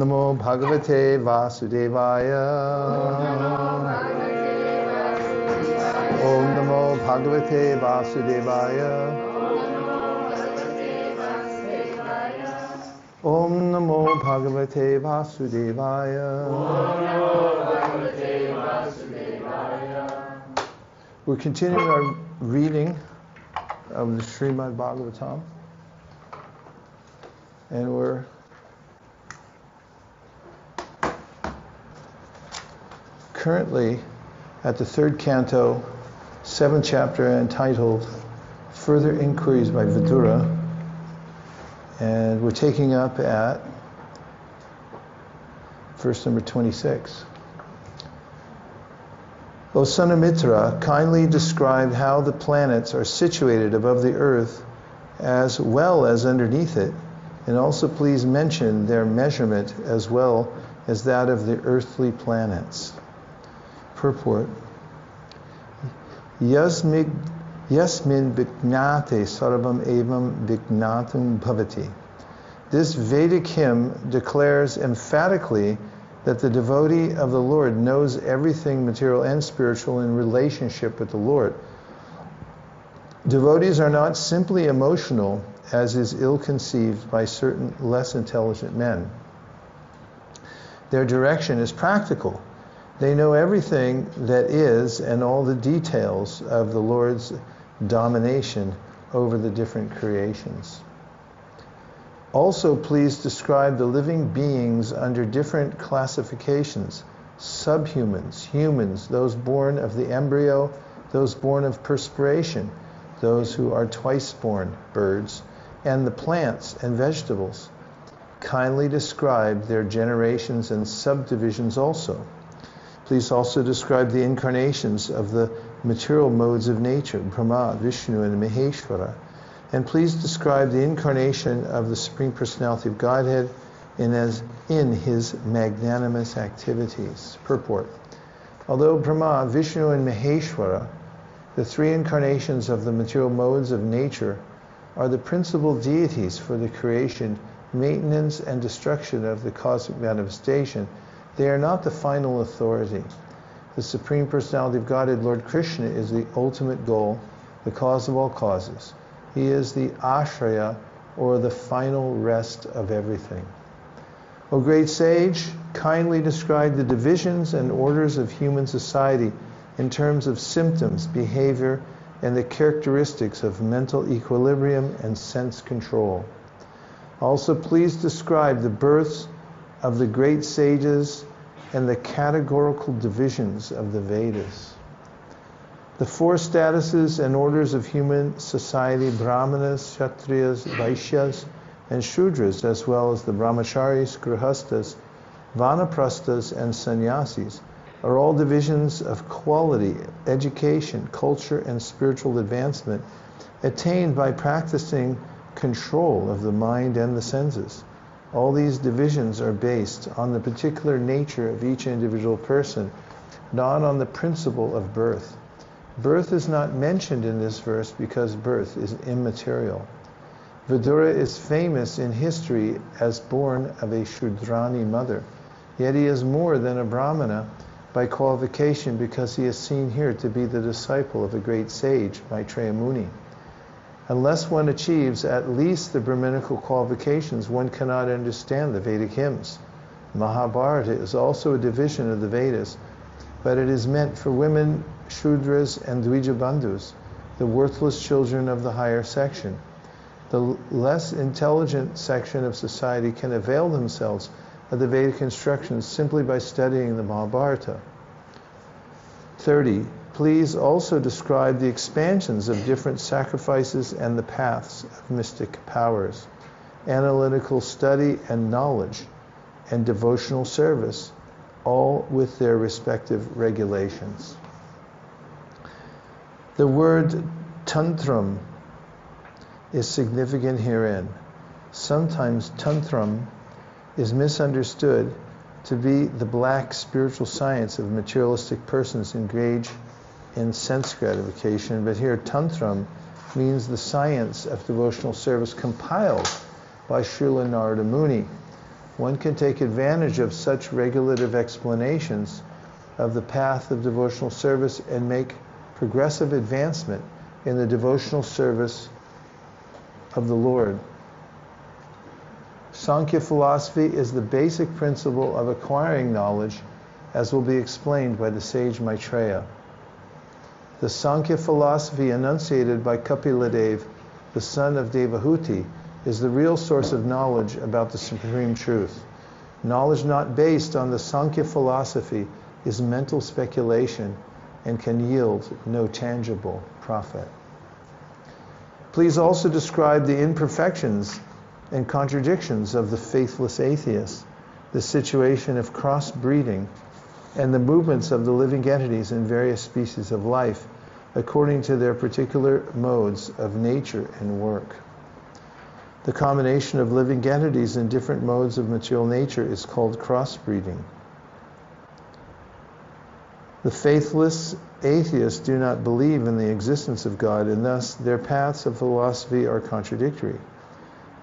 Namo Bhagavate Vasudevaya. Om Namo Bhagavate Vasudevaya. Om Namo Bhagavate Vasudevaya. We're continuing our reading of the Srimad Bhagavatam, and we're currently at the third canto, 7th chapter, entitled Further Inquiries by Vidura, and we're taking up at verse number 26. O son of Mitra, kindly describe how the planets are situated above the earth as well as underneath it, and also please mention their measurement as well as that of the earthly planets. Purport. Yasmin Vijnate Sarvam Evam Vijnatum Bhavati. This Vedic hymn declares emphatically that the devotee of the Lord knows everything material and spiritual in relationship with the Lord. Devotees are not simply emotional, as is ill-conceived by certain less intelligent men. Their direction is practical. They know everything that is and all the details of the Lord's domination over the different creations. Also, please describe the living beings under different classifications: subhumans, humans, those born of the embryo, those born of perspiration, those who are twice born, birds, and the plants and vegetables. Kindly describe their generations and subdivisions also. Please also describe the incarnations of the material modes of nature, Brahma, Vishnu, and Maheshvara. And please describe the incarnation of the Supreme Personality of Godhead in his magnanimous activities. Purport. Although Brahma, Vishnu, and Maheshvara, the three incarnations of the material modes of nature, are the principal deities for the creation, maintenance, and destruction of the cosmic manifestation, they are not the final authority. The Supreme Personality of Godhead, Lord Krishna, is the ultimate goal, the cause of all causes. He is the ashraya, or the final rest of everything. O great sage, kindly describe the divisions and orders of human society in terms of symptoms, behavior, and the characteristics of mental equilibrium and sense control. Also, please describe the births of the great sages and the categorical divisions of the Vedas. The four statuses and orders of human society, Brahmanas, Kshatriyas, Vaishyas, and Shudras, as well as the Brahmacharis, Grihastas, Vanaprasthas, and Sannyasis, are all divisions of quality, education, culture, and spiritual advancement attained by practicing control of the mind and the senses. All these divisions are based on the particular nature of each individual person, not on the principle of birth. Birth is not mentioned in this verse because birth is immaterial. Vidura is famous in history as born of a Shudrani mother, yet he is more than a Brahmana by qualification because he is seen here to be the disciple of a great sage, Maitreya Muni. Unless one achieves at least the Brahminical qualifications, one cannot understand the Vedic hymns. Mahabharata is also a division of the Vedas, but it is meant for women, Shudras, and Dvijabandhus, the worthless children of the higher section. The less intelligent section of society can avail themselves of the Vedic instructions simply by studying the Mahabharata. 30. Please also describe the expansions of different sacrifices and the paths of mystic powers, analytical study and knowledge, and devotional service, all with their respective regulations. The word tantram is significant herein. Sometimes tantram is misunderstood to be the black spiritual science of materialistic persons engaged in sense gratification, but here tantram means the science of devotional service compiled by Srila Narada Muni. one can take advantage of such regulative explanations of the path of devotional service and make progressive advancement in the devotional service of the Lord. Sankhya philosophy is the basic principle of acquiring knowledge, as will be explained by the sage Maitreya. The Sankhya philosophy enunciated by Kapiladev, the son of Devahuti, is the real source of knowledge about the supreme truth. Knowledge not based on the Sankhya philosophy is mental speculation and can yield no tangible profit. Please also describe the imperfections and contradictions of the faithless atheist, the situation of crossbreeding, and the movements of the living entities in various species of life according to their particular modes of nature and work. The combination of living entities in different modes of material nature is called crossbreeding. The faithless atheists do not believe in the existence of God, and thus their paths of philosophy are contradictory.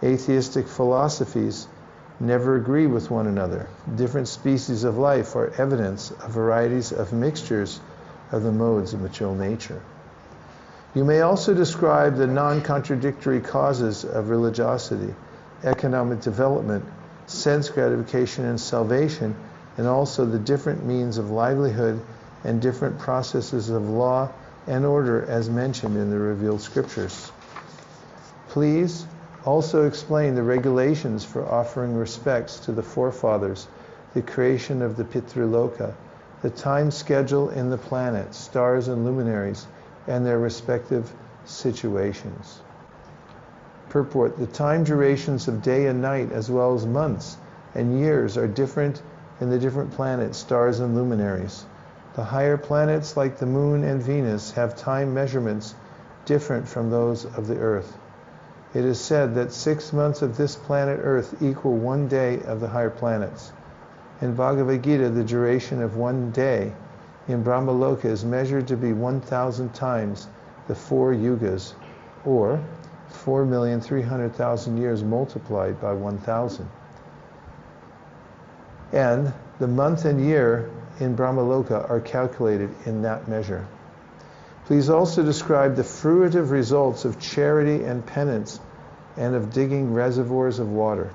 Atheistic philosophies never agree with one another. Different species of life are evidence of varieties of mixtures of the modes of material nature. You may also describe the non-contradictory causes of religiosity, economic development, sense gratification and salvation, and also the different means of livelihood and different processes of law and order as mentioned in the revealed scriptures. Please also explain the regulations for offering respects to the forefathers, the creation of the Pitraloka, the time schedule in the planets, stars and luminaries, and their respective situations. Purport: the time durations of day and night as well as months and years are different in the different planets, stars and luminaries. The higher planets like the moon and Venus have time measurements different from those of the earth. It is said that 6 months of this planet Earth equal 1 day of the higher planets. In Bhagavad Gita, the duration of 1 day in Brahmaloka is measured to be 1,000 times the 4 yugas, or 4,300,000 years multiplied by 1,000. And the month and year in Brahmaloka are calculated in that measure. Please also describe the fruitive results of charity and penance and of digging reservoirs of water.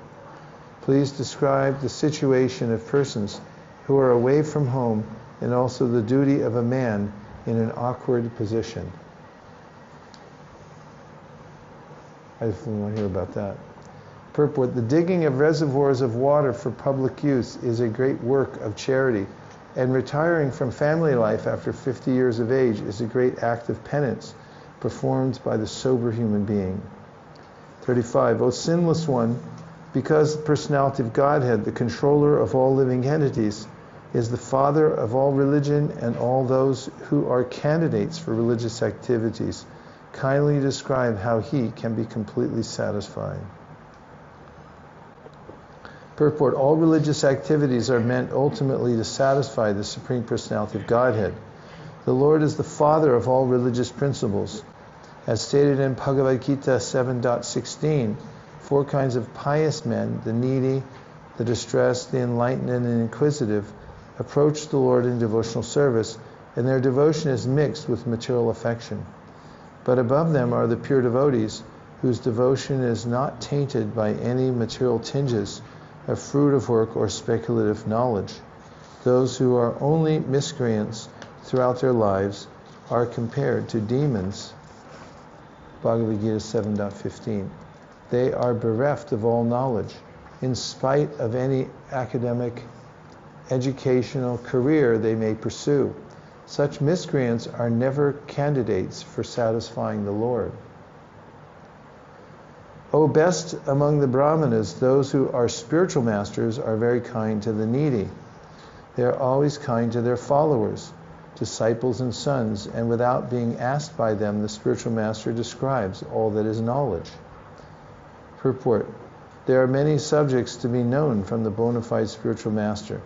Please describe the situation of persons who are away from home and also the duty of a man in an awkward position. I just want to hear about that. Purport: the digging of reservoirs of water for public use is a great work of charity, and retiring from family life after 50 years of age is a great act of penance performed by the sober human being. 35. O sinless one, because the personality of Godhead, the controller of all living entities, is the father of all religion and all those who are candidates for religious activities, kindly describe how he can be completely satisfied. Purport: all religious activities are meant ultimately to satisfy the Supreme Personality of Godhead. The Lord is the father of all religious principles. As stated in Bhagavad Gita 7.16, 4 kinds of pious men, the needy, the distressed, the enlightened, and the inquisitive, approach the Lord in devotional service, and their devotion is mixed with material affection. But above them are the pure devotees, whose devotion is not tainted by any material tinges of fruit of work or speculative knowledge. Those who are only miscreants throughout their lives are compared to demons. Bhagavad Gita 7.15. They are bereft of all knowledge, in spite of any academic, educational career they may pursue. Such miscreants are never candidates for satisfying the Lord. O best among the Brahmanas, those who are spiritual masters are very kind to the needy. They are always kind to their followers, disciples and sons, and without being asked by them, the spiritual master describes all that is knowledge. Purport: there are many subjects to be known from the bona fide spiritual master.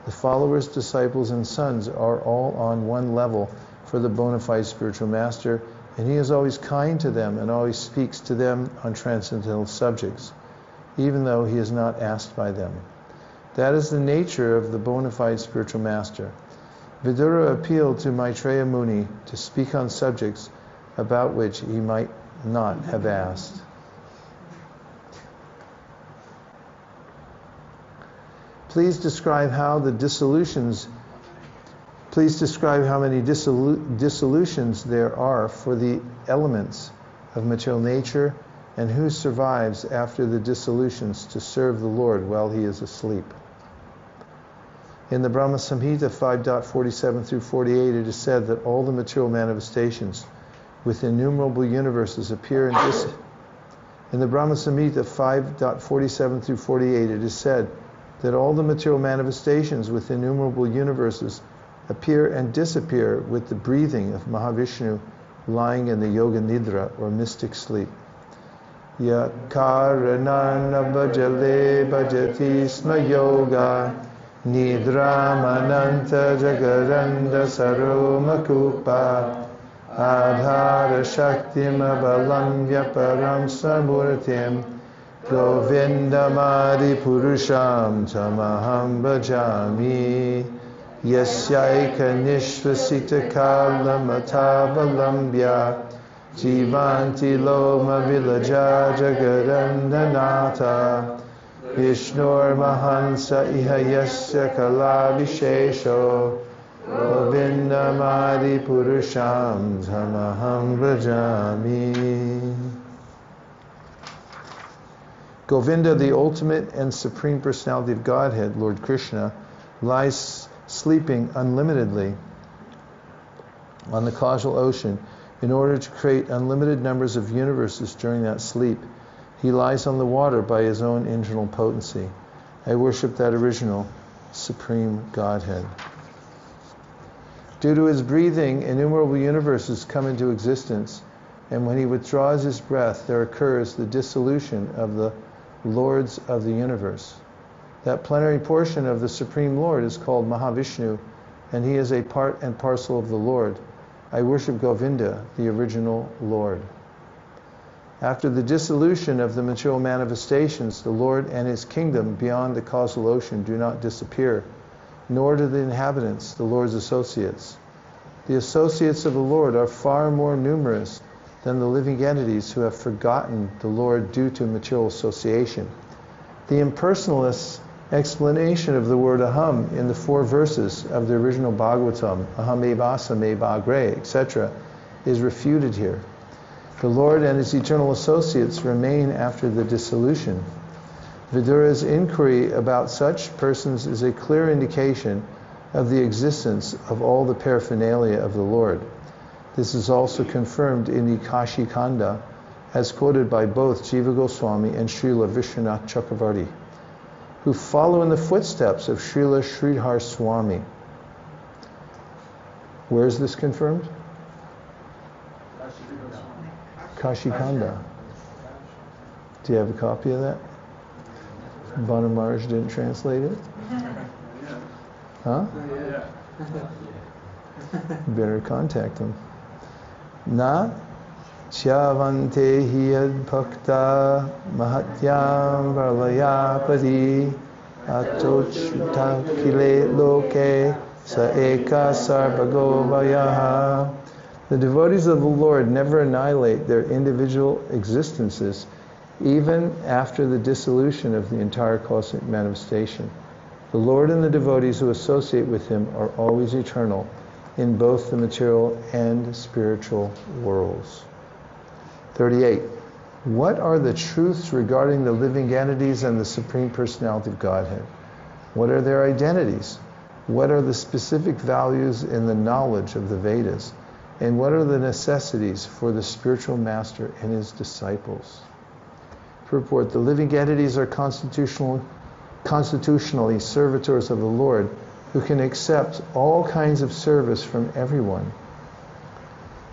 The followers, disciples, and sons are all on one level for the bona fide spiritual master, and he is always kind to them and always speaks to them on transcendental subjects, even though he is not asked by them. That is the nature of the bona fide spiritual master. Vidura appealed to Maitreya Muni to speak on subjects about which he might not have asked. Please describe how many dissolutions there are for the elements of material nature, and who survives after the dissolutions to serve the Lord while he is asleep. In the Brahma Samhita 5.47 through 48, it is said that all the material manifestations with innumerable universes appear and disappear. In the Brahma Samhita 5.47 through 48, it is said that all the material manifestations with innumerable universes appear and disappear with the breathing of Mahavishnu lying in the Yoga Nidra, or mystic sleep. Yakaranana bhajale bhajati sma yoga Nidramananta jagaranda saromakupa Adhara shaktim avalam vyaparam samurtim Govindamadi purusham tamaham bhajami Yasyaika nishvasita kalam atavalambya Jivanti loma vilaja jagarandanata Vishnur Mahansa ihayasya kala vishesho Govindamadi purusham tamaham bhajami. Govinda, the ultimate and supreme personality of Godhead, Lord Krishna, lies sleeping unlimitedly on the causal ocean in order to create unlimited numbers of universes during that sleep. He lies on the water by his own internal potency. I worship that original Supreme Godhead. Due to his breathing, innumerable universes come into existence, and when he withdraws his breath, there occurs the dissolution of the Lords of the universe. That plenary portion of the Supreme Lord is called Mahavishnu, and he is a part and parcel of the Lord. I worship Govinda, the original Lord. After the dissolution of the material manifestations, the Lord and his kingdom beyond the causal ocean do not disappear, nor do the inhabitants, the Lord's associates. The associates of the Lord are far more numerous than the living entities who have forgotten the Lord due to material association. The impersonalist explanation of the word aham in the 4 verses of the original Bhagavatam, aham evasa me bhagre, etc., is refuted here. The Lord and his eternal associates remain after the dissolution. Vidura's inquiry about such persons is a clear indication of the existence of all the paraphernalia of the Lord. This is also confirmed in the Kashi Kanda, as quoted by both Jiva Goswami and Srila Vishwanath Chakravarti, who follow in the footsteps of Srila Sridhar Swami. Where is this confirmed? Kashi Kanda. Do you have a copy of that? Banu Maharaj didn't translate it? Huh? Better contact him. Na chavante hiyad bhakta mahatyam varlayapadi atochuta kile loke sa eka sarvago vayaha. The devotees of the Lord never annihilate their individual existences, even after the dissolution of the entire cosmic manifestation. The Lord and the devotees who associate with him are always eternal in both the material and spiritual worlds. 38. What are the truths regarding the living entities and the Supreme Personality of Godhead? What are their identities? What are the specific values in the knowledge of the Vedas? And what are the necessities for the spiritual master and his disciples? Purport: the living entities are constitutionally servitors of the Lord, who can accept all kinds of service from everyone.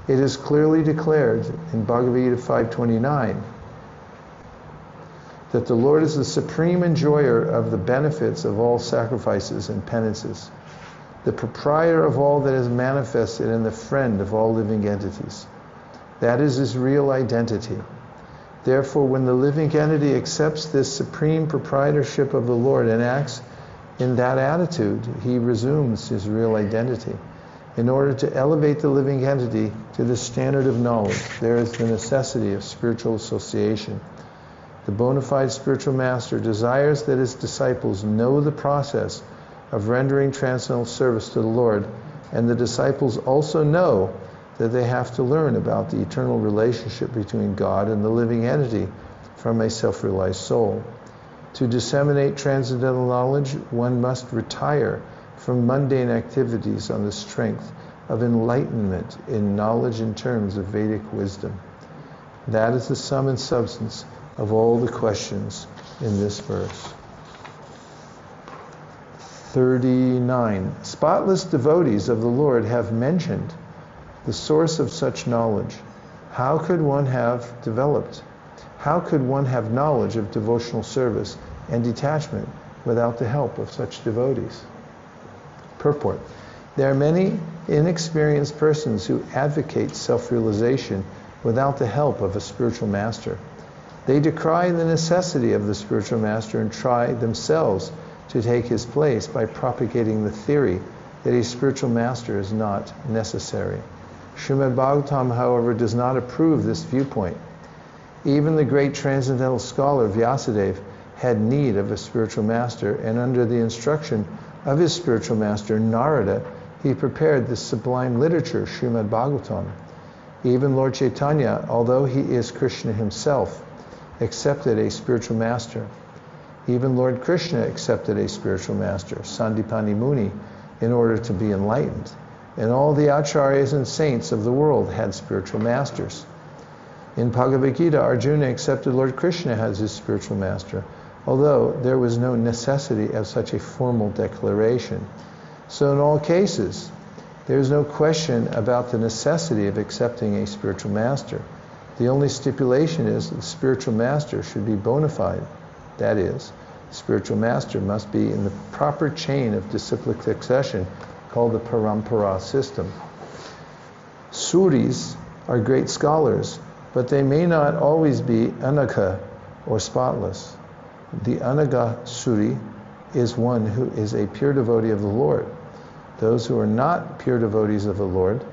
It is clearly declared in Bhagavad Gita 5.29 that the Lord is the supreme enjoyer of the benefits of all sacrifices and penances, the proprietor of all that is manifested and the friend of all living entities. That is his real identity. Therefore, when the living entity accepts this supreme proprietorship of the Lord and acts In that attitude, he resumes his real identity. In order to elevate the living entity to the standard of knowledge, there is the necessity of spiritual association. The bona fide spiritual master desires that his disciples know the process of rendering transcendental service to the Lord, and the disciples also know that they have to learn about the eternal relationship between God and the living entity from a self-realized soul. To disseminate transcendental knowledge, one must retire from mundane activities on the strength of enlightenment in knowledge in terms of Vedic wisdom. That is the sum and substance of all the questions in this verse. 39. Spotless devotees of the Lord have mentioned the source of such knowledge. How could one have developed? How could one have knowledge of devotional service and detachment without the help of such devotees? Purport. There are many inexperienced persons who advocate self-realization without the help of a spiritual master. They decry the necessity of the spiritual master and try themselves to take his place by propagating the theory that a spiritual master is not necessary. Srimad Bhagavatam, however, does not approve this viewpoint. Even the great transcendental scholar Vyasadeva had need of a spiritual master, and under the instruction of his spiritual master Narada, he prepared this sublime literature, Srimad Bhagavatam. Even Lord Chaitanya, although he is Krishna himself, accepted a spiritual master. Even Lord Krishna accepted a spiritual master, Sandipani Muni, in order to be enlightened. And all the acharyas and saints of the world had spiritual masters. In Bhagavad Gita, Arjuna accepted Lord Krishna as his spiritual master, although there was no necessity of such a formal declaration. So in all cases, there is no question about the necessity of accepting a spiritual master. The only stipulation is that the spiritual master should be bona fide. That is, the spiritual master must be in the proper chain of disciplic succession called the parampara system. Suris are great scholars, but they may not always be anagha or spotless. The anagha suri is one who is a pure devotee of the Lord. Those who are not pure devotees of the Lord,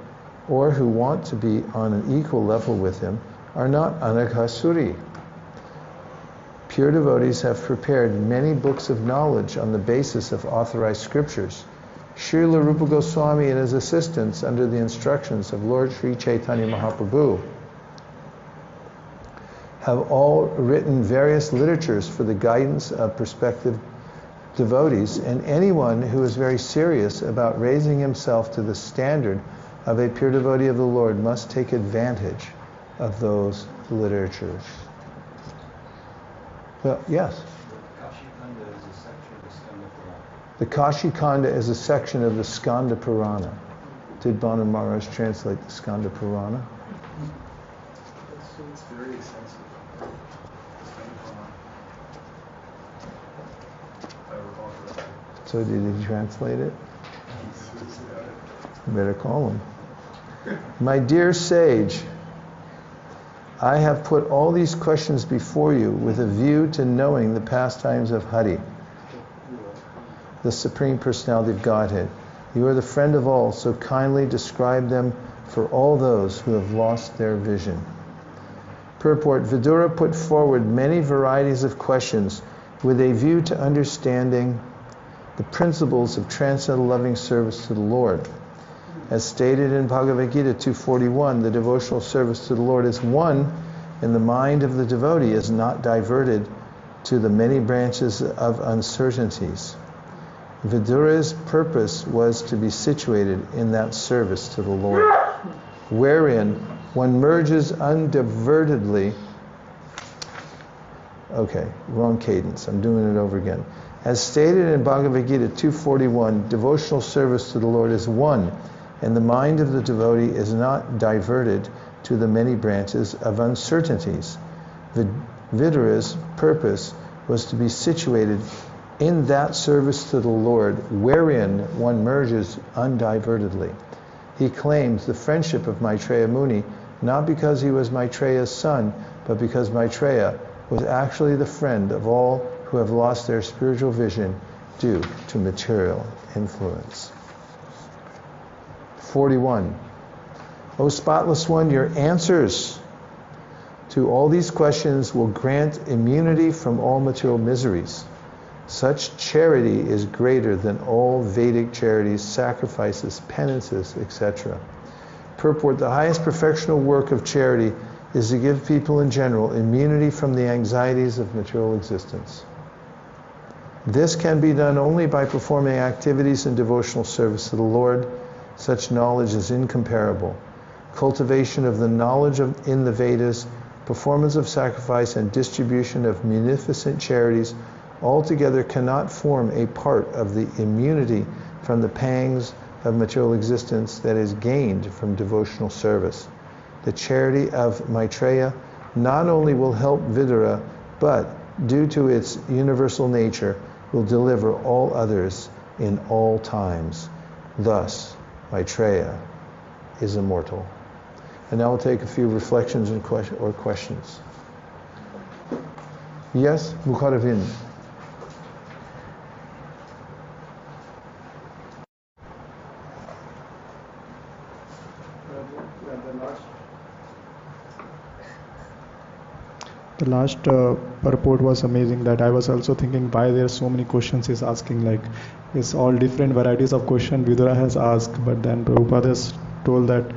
or who want to be on an equal level with him, are not anagha suri. Pure devotees have prepared many books of knowledge on the basis of authorized scriptures. Srila Rupa Goswami and his assistants, under the instructions of Lord Sri Chaitanya Mahaprabhu, have all written various literatures for the guidance of prospective devotees, and anyone who is very serious about raising himself to the standard of a pure devotee of the Lord must take advantage of those literatures. Well, yes? The Kashi Khanda is a section of the Skanda Purana. Did Banu Maharaj translate the Skanda Purana? It's very extensive. I recall correctly. So did he translate it? You better call him. My dear sage, I have put all these questions before you with a view to knowing the pastimes of Hari, the Supreme Personality of Godhead. You are the friend of all, so kindly describe them for all those who have lost their vision. Purport. Vidura put forward many varieties of questions with a view to understanding the principles of transcendental loving service to the Lord. As stated in Bhagavad Gita 2:41, the devotional service to the Lord is one, and the mind of the devotee is not diverted to the many branches of uncertainties. Vidura's purpose was to be situated in that service to the Lord, wherein one merges undivertedly. Okay, wrong cadence. I'm doing it over again. As stated in Bhagavad Gita 2:41, devotional service to the Lord is one, and the mind of the devotee is not diverted to the many branches of uncertainties. Vidura's purpose was to be situated in that service to the Lord, wherein one merges undivertedly. He claims the friendship of Maitreya Muni, not because he was Maitreya's son, but because Maitreya was actually the friend of all who have lost their spiritual vision due to material influence. 41. O spotless one, your answers to all these questions will grant immunity from all material miseries. Such charity is greater than all Vedic charities, sacrifices, penances, etc. Purport: the highest perfectional work of charity is to give people in general immunity from the anxieties of material existence. This can be done only by performing activities in devotional service to the Lord. Such knowledge is incomparable. Cultivation of the knowledge in the Vedas, performance of sacrifice, and distribution of munificent charities altogether cannot form a part of the immunity from the pangs of material existence that is gained from devotional service. The charity of Maitreya not only will help Vidura, but due to its universal nature, will deliver all others in all times. Thus, Maitreya is immortal. And now we'll take a few reflections and questions. Yes, Mukharavind. The last purport was amazing. That I was also thinking why there are so many questions he's asking. Like, it's all different varieties of question Vidura has asked, but then Prabhupada has told that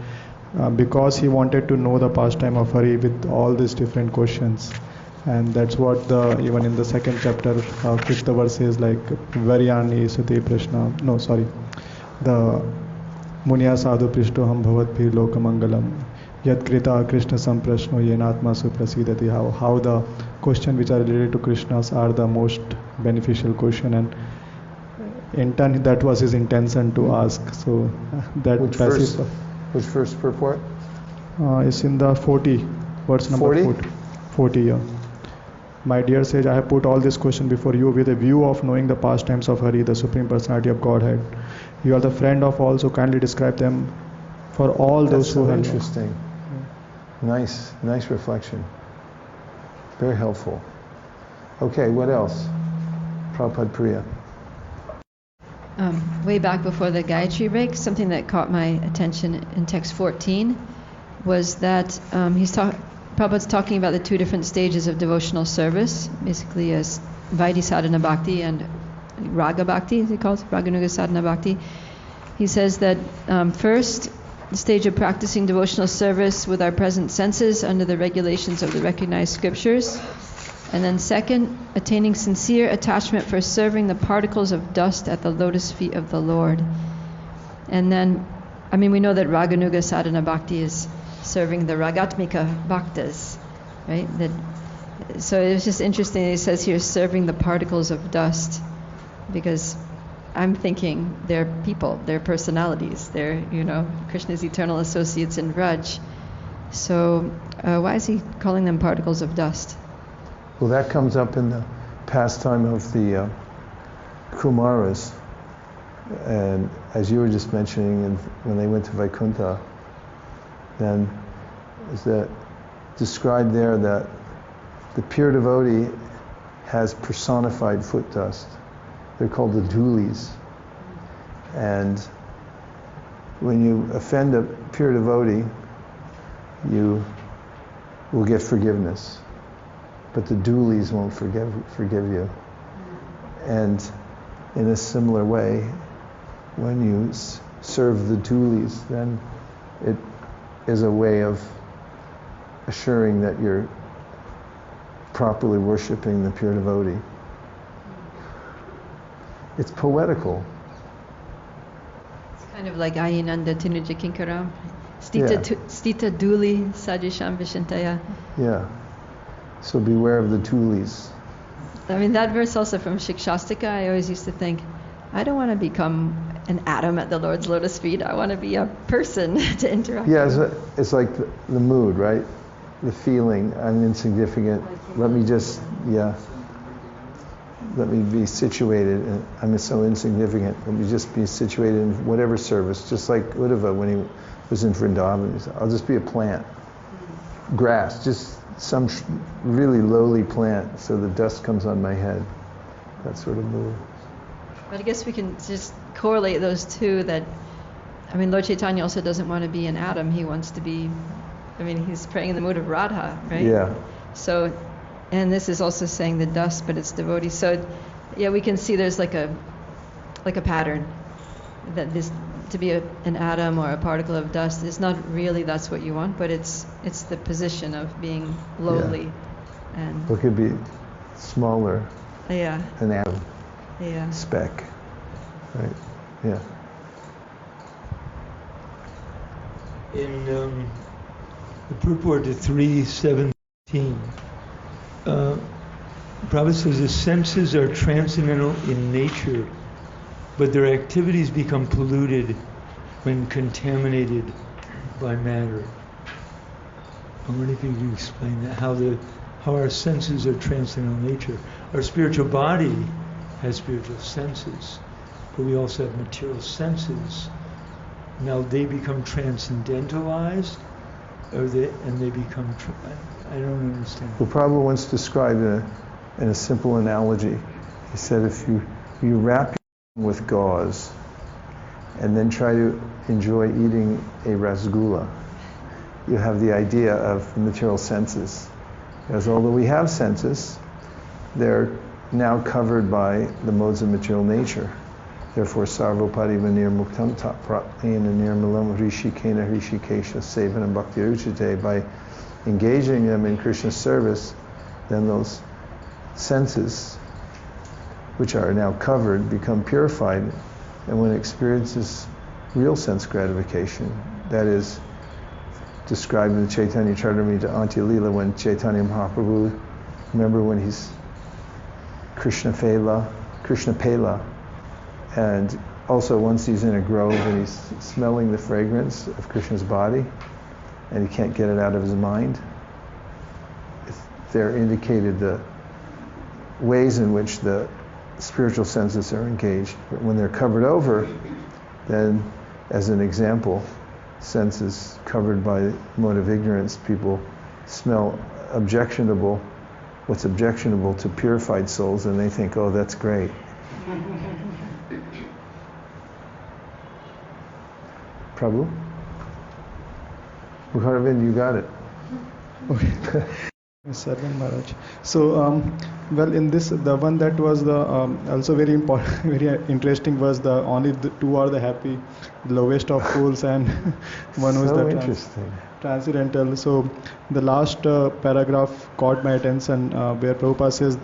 because he wanted to know the pastime of Hari with all these different questions, and that's what even in the second chapter, fifth verse is like Varyani Sati Prashna. No, sorry, the Munya Sadhu Prishtoham Bhavat Bhi Lokamangalam. Yat Krita Krishna Samprashno Yenatma Suprasidati. How the questions which are related to Krishnas are the most beneficial question, and in turn that was his intention to ask. So that which verse purport? Is in the 40, verse number 40. 40, yeah. My dear sage, I have put all this question before you with a view of knowing the pastimes of Hari, the Supreme Personality of Godhead. You are the friend of all, so kindly describe them for all those who have. Interesting. Nice reflection. Very helpful. Okay, what else? Prabhupada Priya. Way back before the Gayatri break, something that caught my attention in text 14 was that Prabhupada's talking about the two different stages of devotional service, basically as Vaidhi Sadhana Bhakti and Raga Bhakti, is it called? Raganuga Sadhana Bhakti. He says that first, the stage of practicing devotional service with our present senses under the regulations of the recognized scriptures. And then second, attaining sincere attachment for serving the particles of dust at the lotus feet of the Lord. And then, we know that Raganuga Sadhana Bhakti is serving the Ragatmika Bhaktas, right? So it was just interesting that he says here, serving the particles of dust, because I'm thinking they're people, they're personalities, they're, Krishna's eternal associates in Vraj. So why is he calling them particles of dust? Well, that comes up in the pastime of the Kumaras, and as you were just mentioning, when they went to Vaikuntha, then is that described there that the pure devotee has personified foot dust. They're called the dhulis. And when you offend a pure devotee, you will get forgiveness. But the dhulis won't forgive you. And in a similar way, when you serve the dhulis, then it is a way of assuring that you're properly worshiping the pure devotee. It's poetical. It's kind of like Ayinanda Tinuja Kinkaram. Stita Duli Sajisham Vishantaya. Yeah. So beware of the dhulis. That verse also from Shikshastika, I always used to think, I don't want to become an atom at the Lord's lotus feet. I want to be a person to interact with. Yeah, it's like the mood, right? The feeling, I'm insignificant. Let me be situated, and I'm so insignificant. Let me just be situated in whatever service, just like Uddhava when he was in Vrindavan. He said, I'll just be a plant, grass, just some really lowly plant, so the dust comes on my head. That sort of move. But I guess we can just correlate those two. That, I mean, Lord Chaitanya also doesn't want to be an atom. He wants to be, I mean, he's praying in the mood of Radha, right? Yeah. So, and this is also saying the dust, but it's devotee. So, yeah, we can see there's like a pattern, that this, to be an atom or a particle of dust is not really that's what you want, but it's the position of being lowly. And It could be smaller, yeah, an atom, yeah. speck, right? Yeah. In the purport to 3:17, Prabhupada says the senses are transcendental in nature, but their activities become polluted when contaminated by matter. I wonder if you could explain that, how our senses are transcendental in nature. Our spiritual body has spiritual senses, but we also have material senses. Now they become transcendentalized, or they become. I don't understand. Well, Prabhupada once described in a simple analogy. He said, if you wrap your with gauze and then try to enjoy eating a rasgulla, you have the idea of the material senses. Because although we have senses, they're now covered by the modes of material nature. Therefore, sarvopati vanir muktam tatprapnena nirmalam rishikena rishikesha sevanam bhakti uchite. By engaging them in Krishna's service, then those senses, which are now covered, become purified, and one experiences real sense gratification. That is described in the Chaitanya Charitamrita Antya Lila, when Chaitanya Mahaprabhu, remember when he's Krishna Pela, and also once he's in a grove and he's smelling the fragrance of Krishna's body and he can't get it out of his mind. There indicated the ways in which the spiritual senses are engaged. But when they're covered over, then as an example, senses covered by mode of ignorance, people smell what's objectionable to purified souls, and they think, oh, that's great. Prabhu? Govardhan, you got it. Okay. Sarvan Maharaj. So, well, in this, the one that was the also very important, very interesting was the only the two are the happy, the lowest of fools, and one was So the interesting. transcendental. So, the last paragraph caught my attention, where Prabhupada says,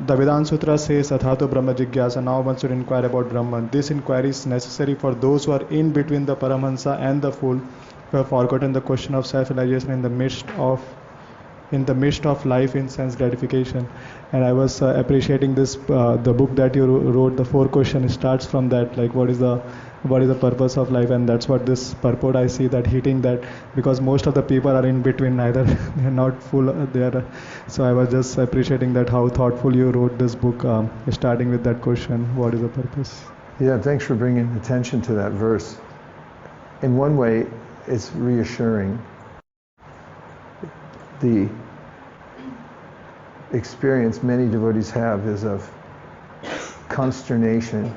the Vedanta Sutra says, Athato Brahma Jigyasa, now one should inquire about Brahman. This inquiry is necessary for those who are in between the Paramahansa and the fool, who have forgotten the question of self-realization in the midst of life in sense gratification. And I was appreciating this, the book that you wrote. The 4 questions starts from that, like what is the purpose of life, and that's what this purport I see, that hitting that, because most of the people are in between, neither they're not full, so I was just appreciating that how thoughtful you wrote this book, starting with that question, what is the purpose? Yeah, thanks for bringing attention to that verse. In one way, it's reassuring. The experience many devotees have is of consternation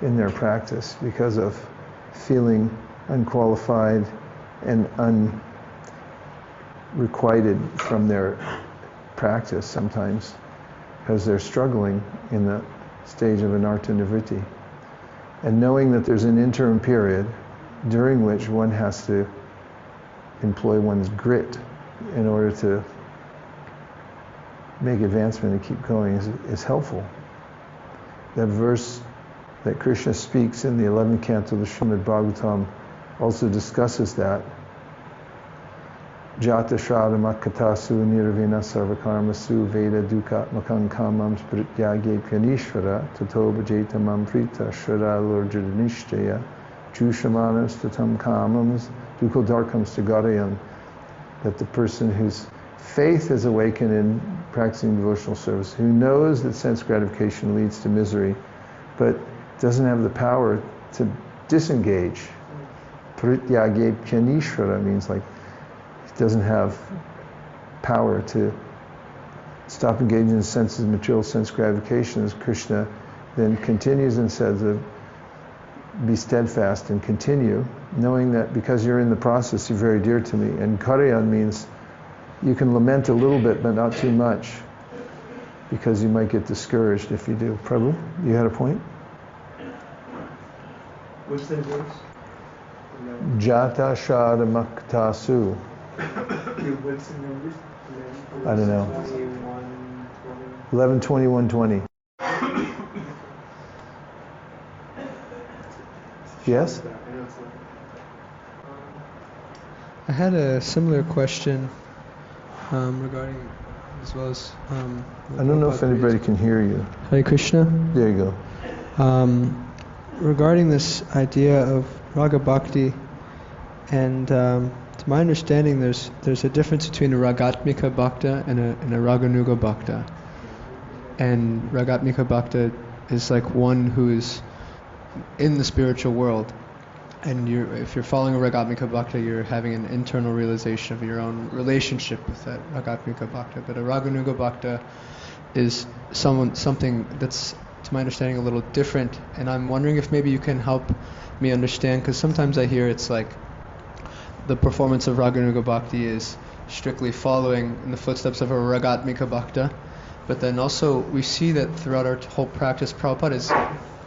in their practice because of feeling unqualified and unrequited from their practice sometimes, because they're struggling in the stage of anartha nivritti. And knowing that there's an interim period during which one has to employ one's grit in order to make advancement and keep going is helpful. That verse that Krishna speaks in the 11th canto of the Srimad Bhagavatam also discusses that. Jata shradhamakatasu nirvina sarvakarmasu veda dukatmakam kamam sprityage pyanishvara tato bhajetamam prita shraddha lorjadanishjaya jushamanas tatam kamams dukodarkam stagadayam. That the person whose faith is awakened in practicing devotional service, who knows that sense gratification leads to misery, but doesn't have the power to disengage. Prityage pyanishvara means like he doesn't have power to stop engaging in senses, material sense gratification, as Krishna then continues and says, be steadfast and continue, knowing that because you're in the process, you're very dear to me. And karyan means you can lament a little bit, but not too much, because you might get discouraged if you do. Prabhu, you had a point? What's that verse? Jata shada maktasu. What's the numbers? I don't know. 11, 21, 20. Yes? I had a similar question regarding, as well as. I don't know if anybody can hear you. Hare Krishna. There you go. Regarding this idea of raga bhakti, and to my understanding, there's a difference between a ragatmika bhakta and a raganuga bhakta. And ragatmika bhakta is like one who is in the spiritual world, and if you're following a ragatmika bhakta, you're having an internal realization of your own relationship with that ragatmika bhakta. But a raganuga bhakta is something that's, to my understanding, a little different. And I'm wondering if maybe you can help me understand, because sometimes I hear it's like the performance of raganuga bhakti is strictly following in the footsteps of a ragatmika bhakta. But then also we see that throughout our whole practice, Prabhupada is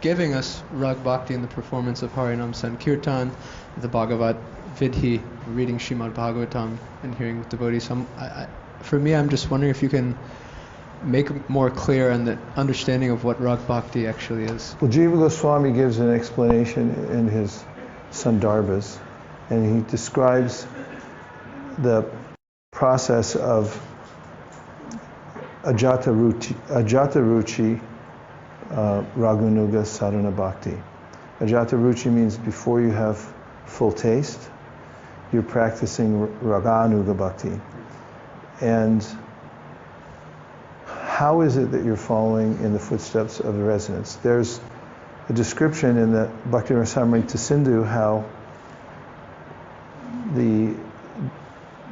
giving us rag bhakti in the performance of Harinam Sankirtan, the Bhagavat Vidhi, reading Srimad Bhagavatam and hearing devotees. For me, I'm just wondering if you can make more clear on the understanding of what rag bhakti actually is. Well, Jiva Goswami gives an explanation in his Sandarbhas, and he describes the process of Ajata Ruchi Raganuga Sadhana Bhakti. Ajata Ruchi means before you have full taste, you're practicing Raganuga Bhakti. And how is it that you're following in the footsteps of the residents? There's a description in the Bhakti Rasamrita Sindhu how the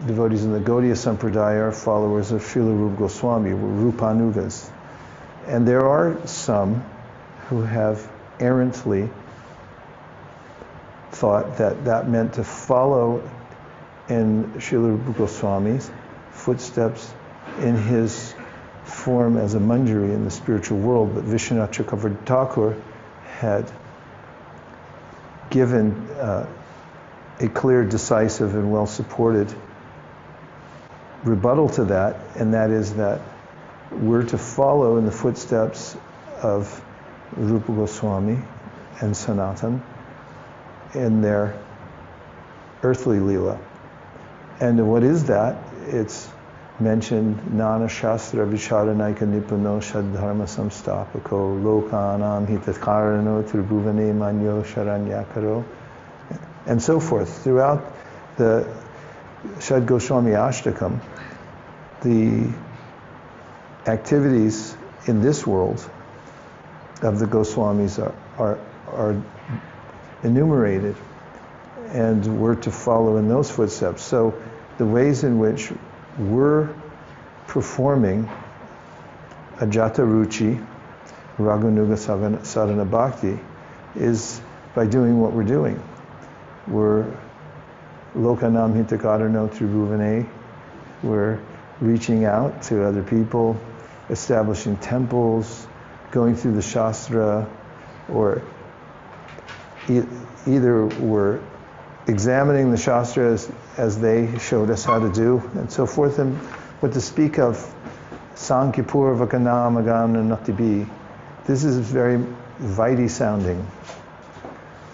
devotees in the Gaudiya Sampradaya are followers of Srila Rupa Goswami, Rupanugas. And there are some who have errantly thought that that meant to follow in Srila Rupa Goswami's footsteps in his form as a manjari in the spiritual world. But Vishwanath Chakravarti Thakur had given a clear, decisive, and well-supported rebuttal to that, and that is that we're to follow in the footsteps of Rupa Goswami and Sanatan in their earthly lila. And what is that? It's mentioned, Nana Shastra Vichadanaika Nipuno Shadharma Samstapako Lokanam Hitakarano Tribhuvane Manyo Sharanyakaro, and so forth. Throughout the Shad Goswami Ashtakam, the activities in this world of the Goswamis are enumerated, and we're to follow in those footsteps. So the ways in which we're performing Ajata Ruchi, Raganuga Sadhana Bhakti, is by doing what we're doing. We're Lokanam Hitakarano Tribhuvane, we're reaching out to other people, establishing temples, going through the Shastra, or either we're examining the Shastra as they showed us how to do, and so forth. And what to speak of Sankipur Vakanamagana Natibi, this is very Vaidhi sounding,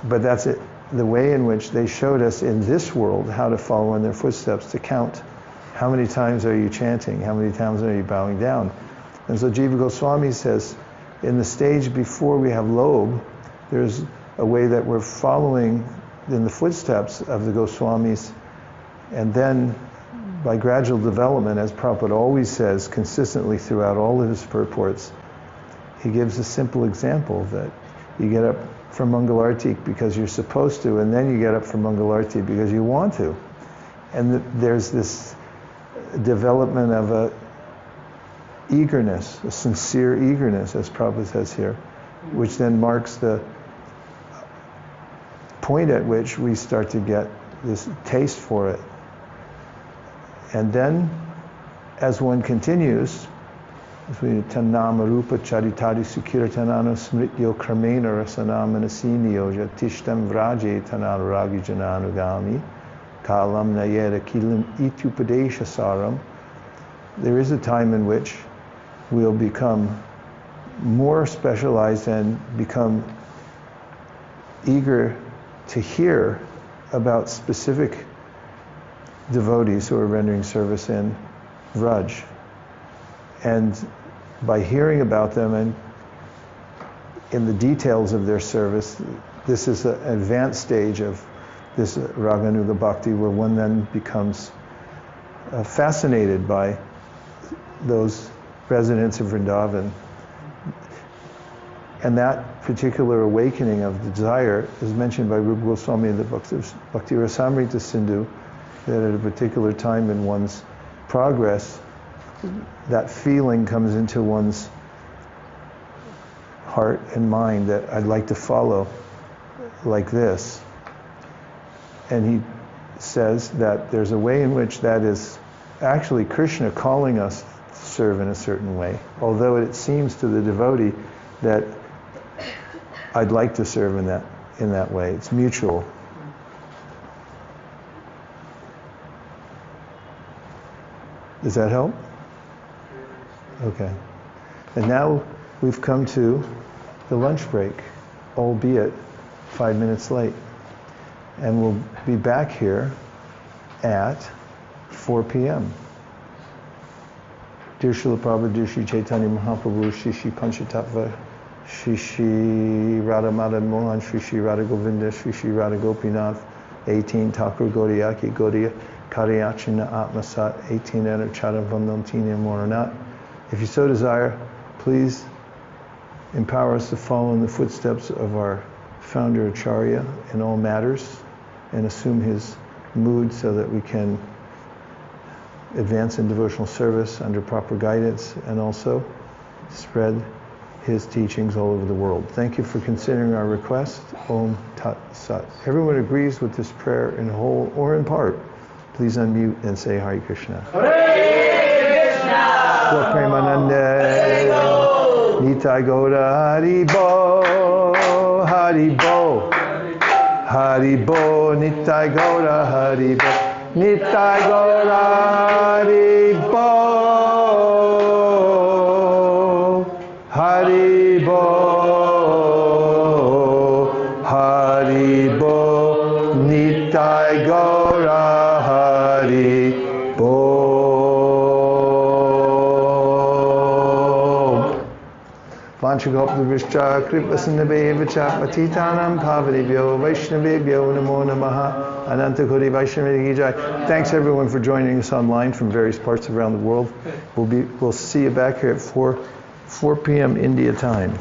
but that's it. The way in which they showed us in this world how to follow in their footsteps, to count how many times are you chanting, how many times are you bowing down. And so Jiva Goswami says, in the stage before we have lobe, there's a way that we're following in the footsteps of the Goswamis, and then by gradual development, as Prabhupada always says consistently throughout all of his purports, he gives a simple example that you get up for Mangalarti because you're supposed to, and then you get up for Mangalarti because you want to. And there's this development of a eagerness, a sincere eagerness, as Prabhupada says here, which then marks the point at which we start to get this taste for it. And then, as one continues, Tanama Rupa Charitari Sukirtanano Smrityo Kramena Rasanamanasiniyo Jatishtam Vraje Tanaragi Jananugami Kalam Nayera Kilim Itupadesha Saram. There is a time in which we'll become more specialized and become eager to hear about specific devotees who are rendering service in Vraj. And by hearing about them and in the details of their service, this is an advanced stage of this Raganuga Bhakti where one then becomes fascinated by those residents of Vrindavan. And that particular awakening of the desire is mentioned by Rupa Goswami in the Bhakti Rasamrita Sindhu, that at a particular time in one's progress, that feeling comes into one's heart and mind that I'd like to follow like this. And he says that there's a way in which that is actually Krishna calling us to serve in a certain way, although it seems to the devotee that I'd like to serve in that way. It's mutual. Does that help? Okay. And now we've come to the lunch break, albeit 5 minutes late. And we'll be back here at 4 p.m. Dear Srila Prabhupada, dear Sri Chaitanya Mahaprabhu, Shri Shri Panchatattva, Shri Shri Radha Madan Mohan, Shri Shri Radha Govinda, Shri Shri Radha Gopinath, 18 Thakur Gauriyaki Gauriya, Karyachina Atmasat, 18 Anachara Vandantini Moranat. If you so desire, please empower us to follow in the footsteps of our founder Acharya in all matters and assume his mood so that we can advance in devotional service under proper guidance and also spread his teachings all over the world. Thank you for considering our request. Om Tat Sat. Everyone agrees with this prayer in whole or in part. Please unmute and say Hare Krishna. Hare Krishna. Premanande. Nitai Gaura Hari Bo. Hari Bo. Hari Bo. Nitai Gaura Hari Bo. Nitai Gaura Hari Bo. Hari Bo. Hari Bo. Nitai Gaura Hari Bo. Vanchagoptavischa Kripasinabhevacha Patitanam Pavanebhyo Vaishnavebhyo Namo Namaha Anantakoti Vaishnaviki Jai. Thanks everyone for joining us online from various parts around the world. We'll see you back here at 4 p.m. India time.